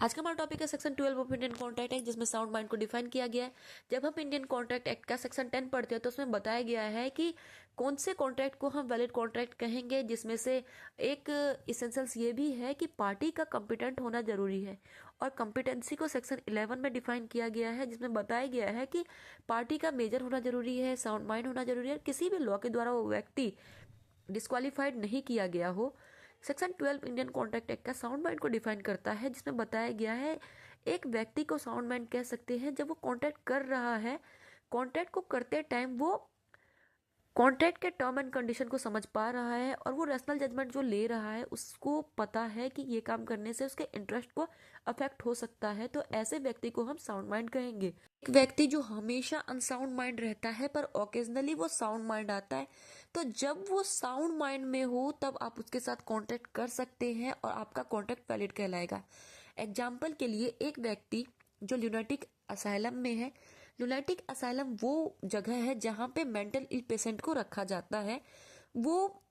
आज का हमारा टॉपिक है section 12 of Indian contract act, जिसमें साउंड माइंड को डिफाइन किया गया है। जब हम इंडियन कॉन्ट्रैक्ट एक्ट का सेक्शन 10 पढ़ते हैं तो उसमें बताया गया है कि कौन से कॉन्ट्रैक्ट को हम वैलिड कॉन्ट्रैक्ट कहेंगे, जिसमें से एक इसेंशियल्स ये भी है कि पार्टी का कॉम्पिटेंट होना जरूरी है। और कॉम्पिटेंसी को सेक्शन 11 में डिफाइन किया गया है, जिसमें बताया गया है कि पार्टी का मेजर होना जरूरी है, साउंड माइंड होना जरूरी है, किसी भी लॉ के द्वारा वो व्यक्ति डिस्क्वालीफाइड नहीं किया गया हो। सेक्शन 12 इंडियन कॉन्ट्रैक्ट एक्ट का साउंड माइंड को डिफाइन करता है, जिसमें बताया गया है एक व्यक्ति को साउंड माइंड कह सकते हैं जब वो कॉन्ट्रैक्ट कर रहा है, कॉन्ट्रैक्ट को करते टाइम वो कॉन्ट्रैक्ट के टर्म एंड कंडीशन को समझ पा रहा है और वो रैशनल जजमेंट जो ले रहा है उसको पता है कि ये काम करने से उसके इंटरेस्ट को अफेक्ट हो सकता है, तो ऐसे व्यक्ति को हम साउंड माइंड कहेंगे। एक व्यक्ति जो हमेशा अनसाउंड माइंड रहता है पर ओकेजनली वो साउंड माइंड आता है, तो जब वो साउंड माइंड में हो तब आप उसके साथ कॉन्ट्रैक्ट कर सकते हैं और आपका कॉन्ट्रैक्ट वैलिड कहलाएगा। एग्जाम्पल के लिए एक व्यक्ति जो ल्यूनेटिक असाइलम में है, लुनेटिक असाइलम वो जगह है जहां पे मेंटल इल पेशेंट को रखा जाता है, वो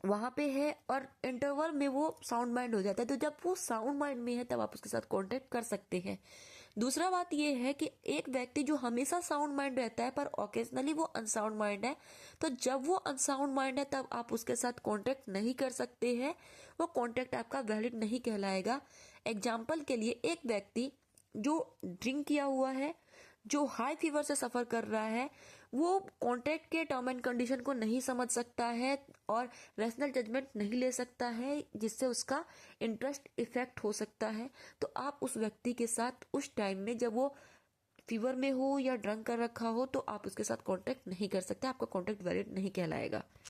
वहां पे है और इंटरवल में वो साउंड माइंड हो जाता है, तो जब वो साउंड माइंड में है तब आप उसके साथ कांटेक्ट कर सकते हैं। दूसरा बात ये है कि एक व्यक्ति जो हमेशा साउंड माइंड रहता है पर ओकेजनली वो अनसाउंड माइंड है, तो जब वो अनसाउंड माइंड है तब आप उसके साथ कांटेक्ट नहीं कर सकते हैं, वो कांटेक्ट आपका वैलिड नहीं कहलाएगा। एग्जाम्पल के लिए एक व्यक्ति जो ड्रिंक किया हुआ है, जो हाई फीवर से सफर कर रहा है, वो कॉन्ट्रैक्ट के टर्म एंड कंडीशन को नहीं समझ सकता है और रैशनल जजमेंट नहीं ले सकता है, जिससे उसका इंटरेस्ट इफेक्ट हो सकता है। तो आप उस व्यक्ति के साथ उस टाइम में जब वो फीवर में हो या ड्रंक कर रखा हो तो आप उसके साथ कॉन्ट्रैक्ट नहीं कर सकते, आपका कॉन्ट्रैक्ट वैलिड नहीं कहलाएगा।